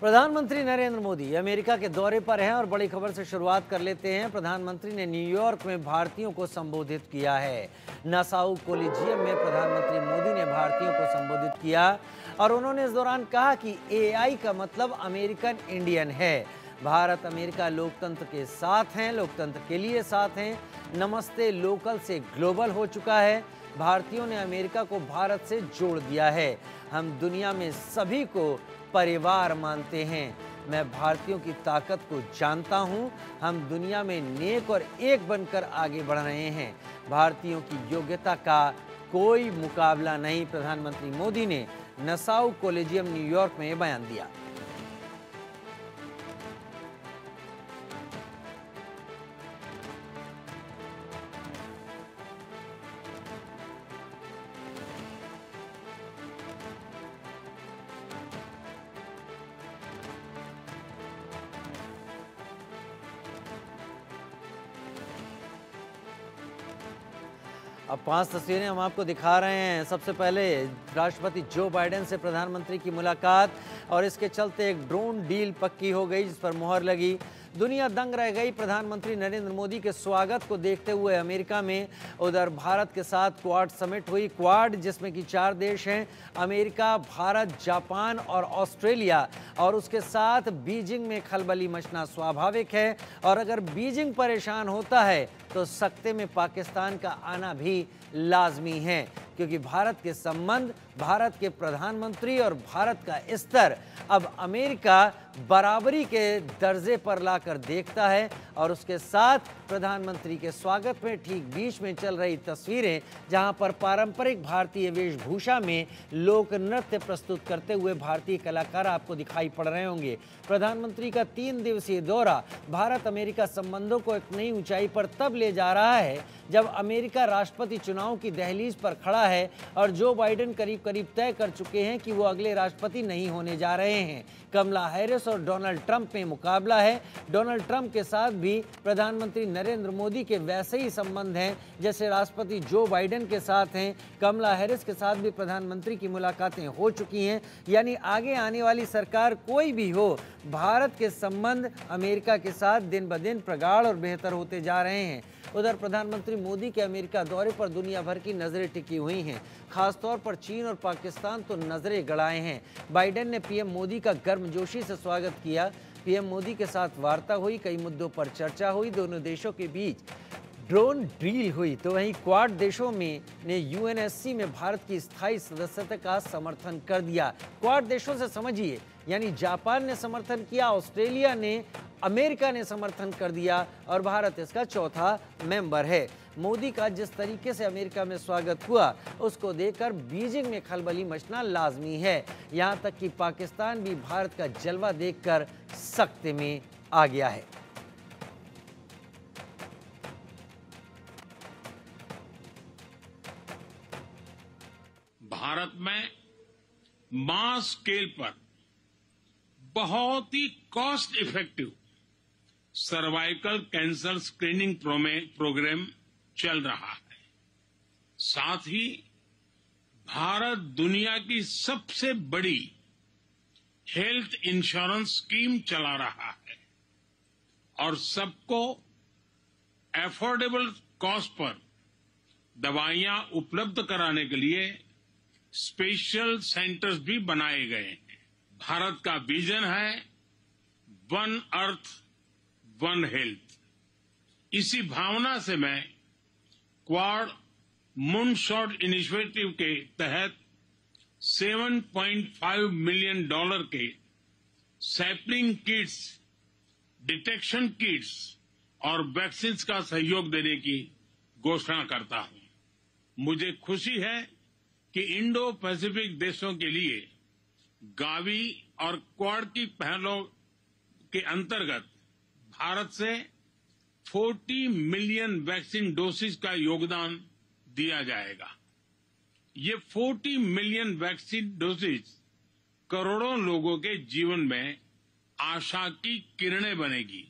प्रधानमंत्री नरेंद्र मोदी अमेरिका के दौरे पर हैं और बड़ी खबर से शुरुआत कर लेते हैं। प्रधानमंत्री ने न्यूयॉर्क में भारतीयों को संबोधित किया है। नासाउ कॉलेजियम में प्रधानमंत्री मोदी ने भारतीयों को संबोधित किया और उन्होंने इस दौरान कहा कि एआई का मतलब अमेरिकन इंडियन है। भारत अमेरिका लोकतंत्र के साथ हैं, लोकतंत्र के लिए साथ हैं। नमस्ते लोकल से ग्लोबल हो चुका है। भारतीयों ने अमेरिका को भारत से जोड़ दिया है। हम दुनिया में सभी को परिवार मानते हैं। मैं भारतीयों की ताकत को जानता हूं। हम दुनिया में नेक और एक बनकर आगे बढ़ रहे हैं। भारतीयों की योग्यता का कोई मुकाबला नहीं, प्रधानमंत्री मोदी ने नासाउ कॉलेजियम न्यूयॉर्क में बयान दिया। अब 5 तस्वीरें हम आपको दिखा रहे हैं। सबसे पहले राष्ट्रपति जो बाइडेन से प्रधानमंत्री की मुलाकात और इसके चलते एक ड्रोन डील पक्की हो गई, जिस पर मुहर लगी। दुनिया दंग रह गई प्रधानमंत्री नरेंद्र मोदी के स्वागत को देखते हुए अमेरिका में। उधर भारत के साथ क्वाड समिट हुई। क्वाड जिसमें कि 4 देश हैं, अमेरिका, भारत, जापान और ऑस्ट्रेलिया, और उसके साथ बीजिंग में खलबली मचना स्वाभाविक है। और अगर बीजिंग परेशान होता है तो सकते में पाकिस्तान का आना भी लाजमी है, क्योंकि भारत के संबंध, भारत के प्रधानमंत्री और भारत का स्तर अब अमेरिका बराबरी के दर्जे पर लाकर देखता है। और उसके साथ प्रधानमंत्री के स्वागत में ठीक बीच में चल रही तस्वीरें, जहां पर पारंपरिक भारतीय वेशभूषा में लोक नृत्य प्रस्तुत करते हुए भारतीय कलाकार आपको दिखाई पड़ रहे होंगे। प्रधानमंत्री का 3 दिवसीय दौरा भारत अमेरिका संबंधों को एक नई ऊंचाई पर तब ले जा रहा है जब अमेरिका राष्ट्रपति चुनाव की दहलीज पर खड़ा है और जो बाइडेन करीब करीब तय कर चुके हैं कि वो अगले राष्ट्रपति नहीं होने जा रहे हैं। कमला हैरिस और डोनाल्ड ट्रंप में मुकाबला है। डोनाल्ड ट्रंप के साथ भी प्रधानमंत्री नरेंद्र मोदी के वैसे ही संबंध हैं जैसे राष्ट्रपति जो बाइडेन के साथ हैं। कमला हैरिस के साथ भी प्रधानमंत्री की मुलाकातें हो चुकी हैं। यानी आगे आने वाली सरकार कोई भी हो, भारत के संबंध अमेरिका के साथ दिन ब दिन प्रगाढ़ और बेहतर होते जा रहे हैं। उधर प्रधानमंत्री मोदी के अमेरिका दौरे पर दुनिया भर की नजरें टिकी हुई हैं। खासतौर पर चीन और पाकिस्तान तो नजरें गड़ाए हैं। बाइडेन ने पीएम मोदी का गर्मजोशी से स्वागत किया। पीएम मोदी के साथ वार्ता हुई, कई मुद्दों पर चर्चा हुई, दोनों देशों के बीच ड्रोन डील हुई। तो वहीं क्वाड देशों में ने यूएनएससी में भारत की स्थायी सदस्यता का समर्थन कर दिया। क्वाड देशों से समझिए, यानी जापान ने समर्थन किया, ऑस्ट्रेलिया ने, अमेरिका ने समर्थन कर दिया और भारत इसका चौथा मेंबर है। मोदी का जिस तरीके से अमेरिका में स्वागत हुआ उसको देखकर बीजिंग में खलबली मचना लाजमी है। यहां तक कि पाकिस्तान भी भारत का जलवा देखकर सकते में आ गया है। भारत में मास स्केल पर बहुत ही cost effective cervical cancer screening programme चल रहा है। साथ ही भारत दुनिया की सबसे बड़ी हेल्थ इंश्योरेंस स्कीम चला रहा है और सबको एफोर्डेबल कॉस्ट पर दवाइयां उपलब्ध कराने के लिए स्पेशल सेंटर्स भी बनाए गए हैं। भारत का विजन है वन अर्थ वन हेल्थ। इसी भावना से मैं क्वाड मूनशॉट इनिशिएटिव के तहत $7.5 मिलियन के सैपलिंग किट्स, डिटेक्शन किट्स और वैक्सीन का सहयोग देने की घोषणा करता हूं। मुझे खुशी है कि इंडो पैसिफिक देशों के लिए गावी और क्वाड की पहलों के अंतर्गत भारत से 40 मिलियन वैक्सीन डोसेज का योगदान दिया जाएगा। ये 40 मिलियन वैक्सीन डोसेज करोड़ों लोगों के जीवन में आशा की किरणें बनेगी।